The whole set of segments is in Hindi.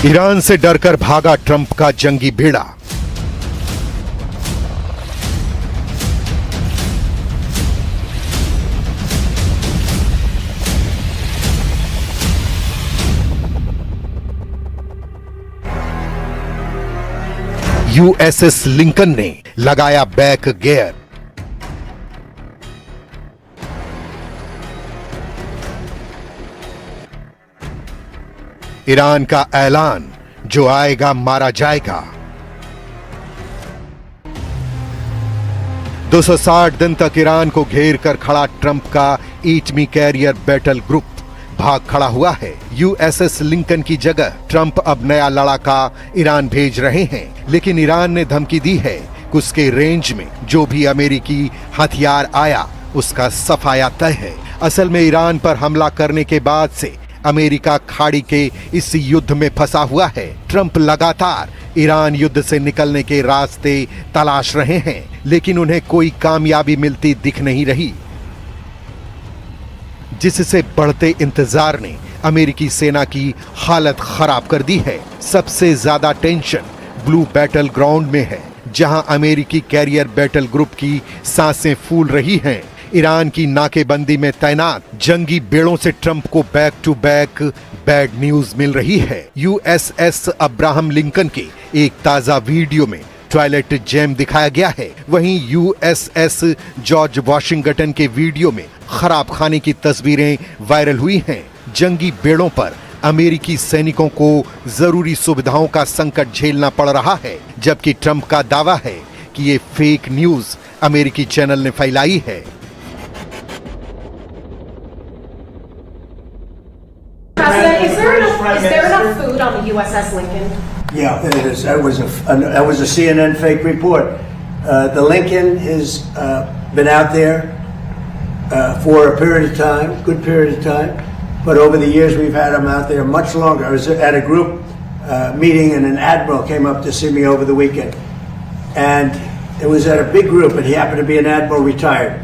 ईरान से डरकर भागा ट्रंप का जंगी बेड़ा। यूएसएस लिंकन ने लगाया बैक गियर। ईरान का ऐलान, जो आएगा मारा जाएगा। 260 दिन तक ईरान को घेर कर खड़ा ट्रंप का एटमी कैरियर बैटल ग्रुप भाग खड़ा हुआ है। यूएसएस लिंकन की जगह ट्रंप अब नया लड़ाका ईरान भेज रहे हैं, लेकिन ईरान ने धमकी दी है कि उसके रेंज में जो भी अमेरिकी हथियार आया उसका सफाया तय है। असल में ईरान पर हमला करने के बाद से अमेरिका खाड़ी के इस युद्ध में फंसा हुआ है। ट्रंप लगातार ईरान युद्ध से निकलने के रास्ते तलाश रहे हैं, लेकिन उन्हें कोई कामयाबी मिलती दिख नहीं रही, जिससे बढ़ते इंतजार ने अमेरिकी सेना की हालत खराब कर दी है। सबसे ज्यादा टेंशन ब्लू बैटल ग्राउंड में है, जहां अमेरिकी कैरियर बैटल ग्रुप की सांसें फूल रही हैं। ईरान की नाकेबंदी में तैनात जंगी बेड़ों से ट्रंप को back to back bad news मिल रही है। यूएसएस अब्राहम लिंकन के एक ताजा वीडियो में टॉयलेट जैम दिखाया गया है। वहीं यूएसएस जॉर्ज वॉशिंगटन के वीडियो में खराब खाने की तस्वीरें वायरल हुई हैं। जंगी बेड़ों पर अमेरिकी सैनिकों को जरूरी सुविधाओं का संकट झेलना पड़ रहा है, जबकि ट्रंप का दावा है कि ये फेक न्यूज अमेरिकी चैनल ने फैलाई है। President, is there enough food on the USS Lincoln? Yeah, it is. That was a CNN fake report. The Lincoln has been out there for a period of time, good period of time. But over the years, we've had them out there much longer. I was at a group meeting, and an admiral came up to see me over the weekend, and it was at a big group, and he happened to be an admiral retired.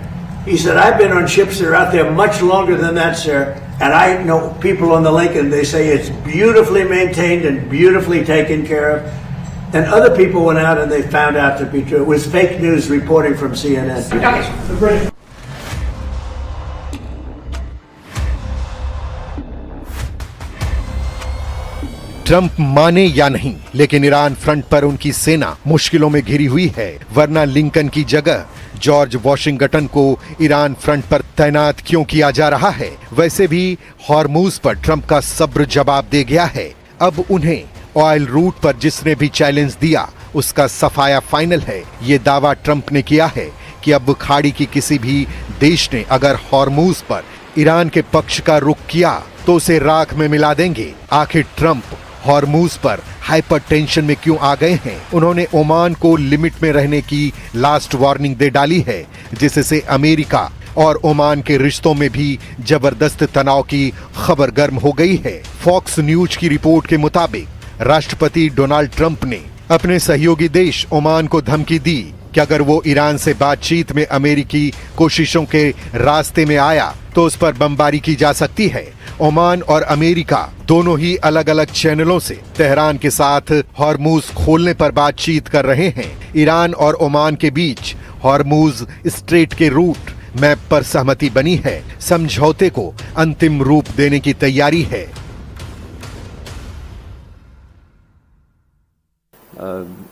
He said, "I've been on ships that are out there much longer than that, sir. And I know people on the Lincoln, they say it's beautifully maintained and beautifully taken care of." And other people went out and they found out to be true. It was fake news reporting from CNN. Trump माने या नहीं, लेकिन ईरान फ्रंट पर उनकी सेना मुश्किलों में घिरी हुई है, वरना लिंकन की जगह जॉर्ज वॉशिंगटन को ईरान फ्रंट पर तैनात क्यों किया जा रहा है। वैसे भी हॉर्मूज पर ट्रंप का सब्र जवाब दे गया है। अब उन्हें ऑयल रूट पर जिसने भी चैलेंज दिया उसका सफाया फाइनल है। ये दावा ट्रंप ने किया है कि अब खाड़ी की किसी भी देश ने अगर हॉर्मूज पर ईरान के पक्ष का रुख किया तो उसे राख में मिला देंगे। आखिर ट्रंप हॉर्मूज पर हाइपर टेंशन में क्यों आ गए हैं? उन्होंने ओमान को लिमिट में रहने की लास्ट वार्निंग दे डाली है, जिससे अमेरिका और ओमान के रिश्तों में भी जबरदस्त तनाव की खबर गर्म हो गई है। फॉक्स न्यूज की रिपोर्ट के मुताबिक राष्ट्रपति डोनाल्ड ट्रंप ने अपने सहयोगी देश ओमान को धमकी दी कि अगर वो ईरान से बातचीत में अमेरिकी कोशिशों के रास्ते में आया तो उस पर बमबारी की जा सकती है। ओमान और अमेरिका दोनों ही अलग अलग चैनलों से तेहरान के साथ हॉर्मूज खोलने पर बातचीत कर रहे हैं। ईरान और ओमान के बीच हॉर्मूज स्ट्रेट के रूट मैप पर सहमति बनी है। समझौते को अंतिम रूप देने की तैयारी है।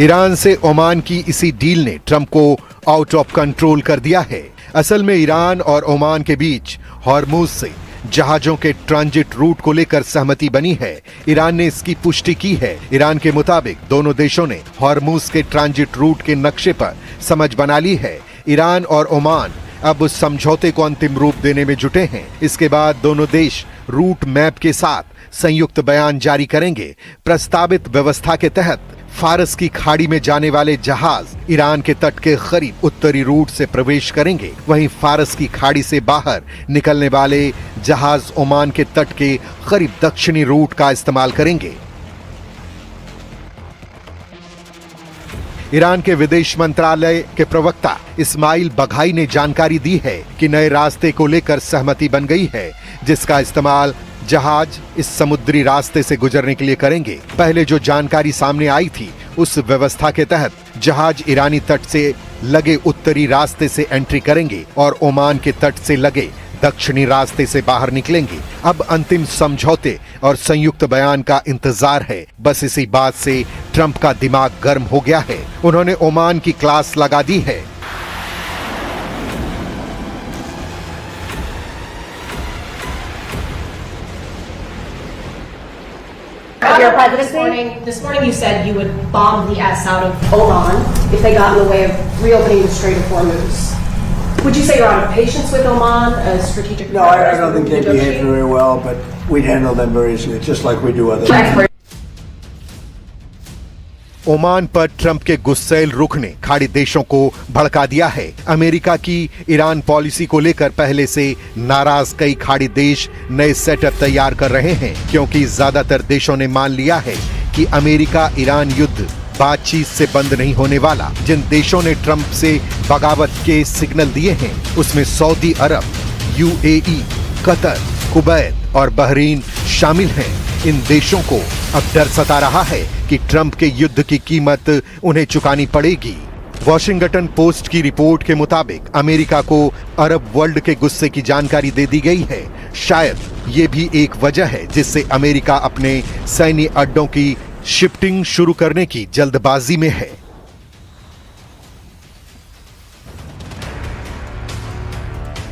ईरान से ओमान की इसी डील ने ट्रंप को आउट ऑफ कंट्रोल कर दिया है। असल में ईरान और ओमान के बीच हॉर्मूज से जहाजों के ट्रांजिट रूट को लेकर सहमति बनी है। ईरान ने इसकी पुष्टि की है। ईरान के मुताबिक दोनों देशों ने हॉर्मूज के ट्रांजिट रूट के नक्शे पर समझ बना ली है। ईरान और ओमान अब समझौते को अंतिम रूप देने में जुटे हैं। इसके बाद दोनों देश रूट मैप के साथ संयुक्त बयान जारी करेंगे। प्रस्तावित व्यवस्था के तहत फारस की खाड़ी में जाने वाले जहाज ईरान के तट के करीब उत्तरी रूट से प्रवेश करेंगे। वहीं फारस की खाड़ी से बाहर निकलने वाले जहाज ओमान के तट के करीब दक्षिणी रूट का इस्तेमाल करेंगे। ईरान के विदेश मंत्रालय के प्रवक्ता इस्माइल बघाई ने जानकारी दी है कि नए रास्ते को लेकर सहमति बन गई है, जिसका इस्तेमाल जहाज इस समुद्री रास्ते से गुजरने के लिए करेंगे। पहले जो जानकारी सामने आई थी, उस व्यवस्था के तहत जहाज ईरानी तट से लगे उत्तरी रास्ते से एंट्री करेंगे और ओमान के तट से लगे दक्षिणी रास्ते से बाहर निकलेंगे। अब अंतिम समझौते और संयुक्त बयान का इंतजार है। बस इसी बात से ट्रंप का दिमाग गर्म हो गया है। उन्होंने ओमान की क्लास लगा दी है। Your presidency? This morning you said you would bomb the S out of Oman if they got in the way of reopening the Strait of Hormuz. Would you say you're out of patience with Oman, a strategic? No, I don't think they behave very well, but we'd handle them very easily, just like we do other things. Oman पर ट्रंप के गुस्सैल रुख ने खाड़ी देशों को भड़का दिया है। अमेरिका की ईरान पॉलिसी को लेकर पहले से नाराज कई खाड़ी देश नए सेटअप तैयार कर रहे हैं, क्योंकि ज्यादातर देशों ने मान लिया है कि अमेरिका ईरान युद्ध बातचीत से बंद नहीं होने वाला। जिन देशों ने ट्रंप से बगावत के सिग्नल दिए हैं, उसमें सऊदी अरब, यूएई, कतर, कुवैत और बहरीन शामिल हैं। इन देशों को अब डर सता रहा है कि ट्रंप के युद्ध की कीमत उन्हें चुकानी पड़ेगी। वॉशिंगटन पोस्ट की रिपोर्ट के मुताबिक अमेरिका को अरब वर्ल्ड के गुस्से की जानकारी दे दी गई है। शायद ये भी एक वजह है जिससे अमेरिका अपने सैन्य अड्डों की शिफ्टिंग शुरू करने की जल्दबाजी में है।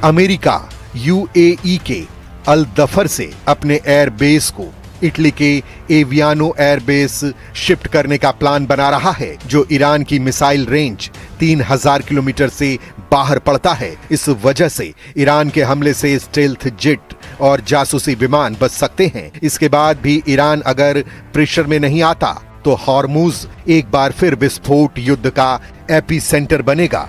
अमेरिका यूएई के अल दफर से अपने एयरबेस को इटली के एवियानो एयरबेस शिफ्ट करने का प्लान बना रहा है, जो ईरान की मिसाइल रेंज 3000 किलोमीटर से बाहर पड़ता है। इस वजह से ईरान के हमले से स्टेल्थ जेट और जासूसी विमान बच सकते हैं। इसके बाद भी ईरान अगर प्रेशर में नहीं आता तो हॉर्मुज एक बार फिर विस्फोट युद्ध का एपी सेंटर बनेगा।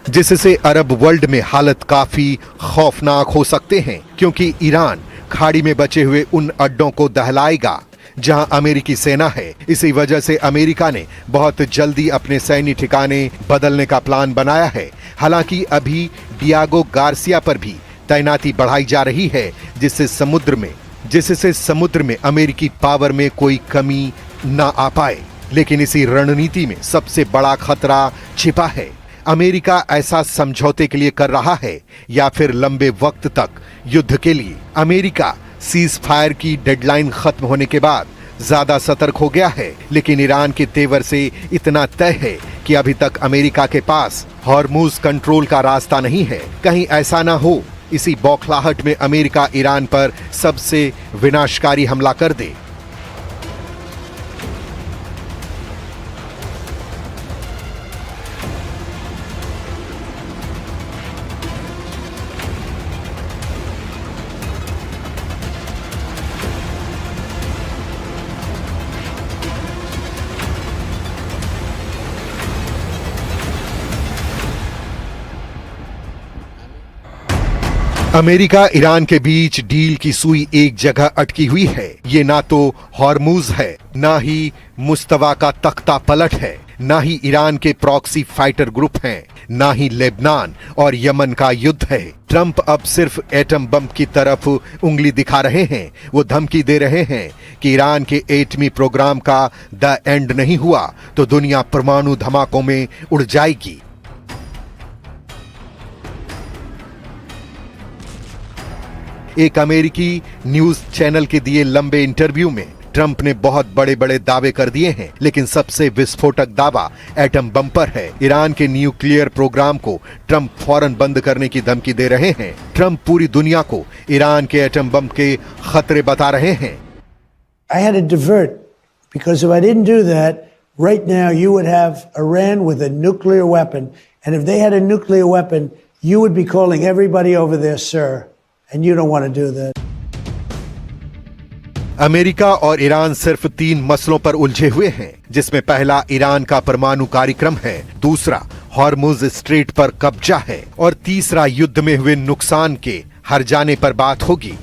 जिससे अरब वर्ल्ड में हालत काफी खौफनाक हो सकते हैं, क्योंकि ईरान खाड़ी में बचे हुए उन अड्डों को दहलाएगा जहां अमेरिकी सेना है। इसी वजह से अमेरिका ने बहुत जल्दी अपने सैन्य ठिकाने बदलने का प्लान बनाया है। हालांकि अभी डियागो गार्सिया पर भी तैनाती बढ़ाई जा रही है, जिससे समुद्र में अमेरिकी पावर में कोई कमी न आ पाए। लेकिन इसी रणनीति में सबसे बड़ा खतरा छिपा है। अमेरिका ऐसा समझौते के लिए कर रहा है या फिर लंबे वक्त तक युद्ध के लिए। अमेरिका सीज फायर की डेडलाइन खत्म होने के बाद ज्यादा सतर्क हो गया है, लेकिन ईरान के तेवर से इतना तय है कि अभी तक अमेरिका के पास हॉर्मुज कंट्रोल का रास्ता नहीं है। कहीं ऐसा ना हो इसी बौखलाहट में अमेरिका ईरान पर सबसे विनाशकारी हमला कर दे। अमेरिका ईरान के बीच डील की सुई एक जगह अटकी हुई है। ये ना तो हॉर्मुज है, ना ही मुस्तवा का तख्ता पलट है, ना ही ईरान के प्रॉक्सी फाइटर ग्रुप हैं, ना ही लेबनान और यमन का युद्ध है। ट्रंप अब सिर्फ एटम बम की तरफ उंगली दिखा रहे हैं। वो धमकी दे रहे हैं कि ईरान के एटमी प्रोग्राम का द एंड नहीं हुआ तो दुनिया परमाणु धमाकों में उड़ जाएगी। एक अमेरिकी न्यूज चैनल के दिए लंबे इंटरव्यू में ट्रंप ने बहुत बड़े बड़े दावे कर दिए हैं, लेकिन सबसे विस्फोटक दावा एटम बम पर है। ईरान के न्यूक्लियर प्रोग्राम को ट्रंप फौरन बंद करने की धमकी दे रहे हैं। ट्रंप पूरी दुनिया को ईरान के एटम बम के खतरे बता रहे हैं। I had to divert because if I didn't do that, right now you would have Iran with a nuclear weapon, and if they had a nuclear weapon, you would be calling everybody over there, sir, and you don't want to do that. America और ईरान सिर्फ 3 मसलों पर उलझे हुए हैं, जिसमें पहला ईरान का परमाणु कार्यक्रम है, दूसरा हॉर्मुज स्ट्रेट पर कब्जा है और तीसरा युद्ध में हुए नुकसान के हर जाने पर बात होगी।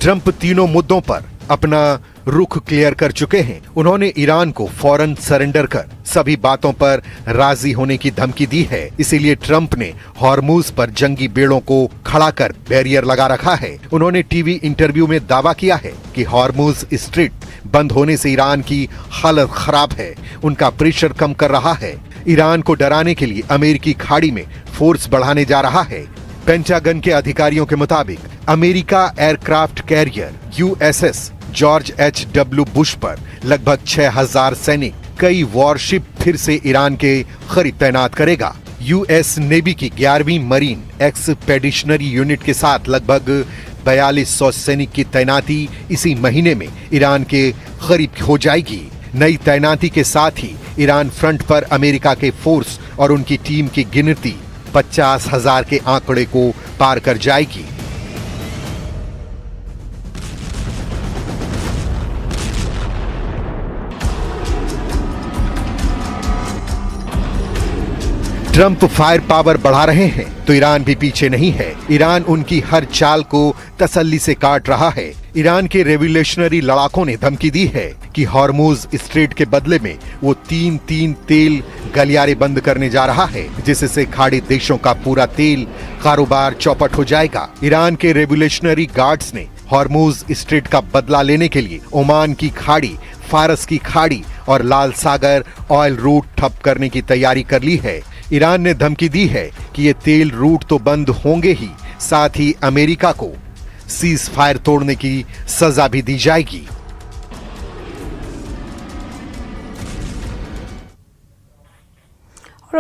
ट्रंप तीनों मुद्दों पर अपना रुख क्लियर कर चुके हैं। उन्होंने ईरान को फौरन सरेंडर कर सभी बातों पर राजी होने की धमकी दी है। इसीलिए ट्रंप ने हॉर्मुज पर जंगी बेड़ों को खड़ा कर बैरियर लगा रखा है। उन्होंने टीवी इंटरव्यू में दावा किया है कि हॉर्मुज स्ट्रेट बंद होने से ईरान की हालत खराब है, उनका प्रेशर कम कर रहा है। ईरान को डराने के लिए अमेरिकी खाड़ी में फोर्स बढ़ाने जा रहा है। पेंटागन के अधिकारियों के मुताबिक America aircraft carrier USS George H W. Bush पर लगभग 6000 सैनिक, कई वॉरशिप फिर से ईरान के करीब तैनात करेगा। यूएस नेवी की 11वीं मरीन एक्सपेडिशनरी यूनिट के साथ लगभग 4200 सैनिक की तैनाती इसी महीने में ईरान के करीब हो जाएगी। नई तैनाती के साथ ही ईरान फ्रंट पर अमेरिका के फोर्स और उनकी टीम की गिनती 50,000 के आंकड़े को पार कर जाएगी। ट्रंप फायर पावर बढ़ा रहे हैं तो ईरान भी पीछे नहीं है। ईरान उनकी हर चाल को तसल्ली से काट रहा है। ईरान के रेवोल्यूशनरी लड़ाकों ने धमकी दी है कि हॉर्मुज स्ट्रेट के बदले में वो 3 तेल गलियारे बंद करने जा रहा है, जिससे खाड़ी देशों का पूरा तेल कारोबार चौपट हो जाएगा। ईरान के रेवोल्यूशनरी गार्ड्स ने हॉर्मुज स्ट्रेट का बदला लेने के लिए ओमान की खाड़ी, फारस की खाड़ी और लाल सागर ऑयल रूट ठप करने की तैयारी कर ली है। ईरान ने धमकी दी है कि ये तेल रूट तो बंद होंगे ही, साथ ही अमेरिका को सीज फायर तोड़ने की सजा भी दी जाएगी।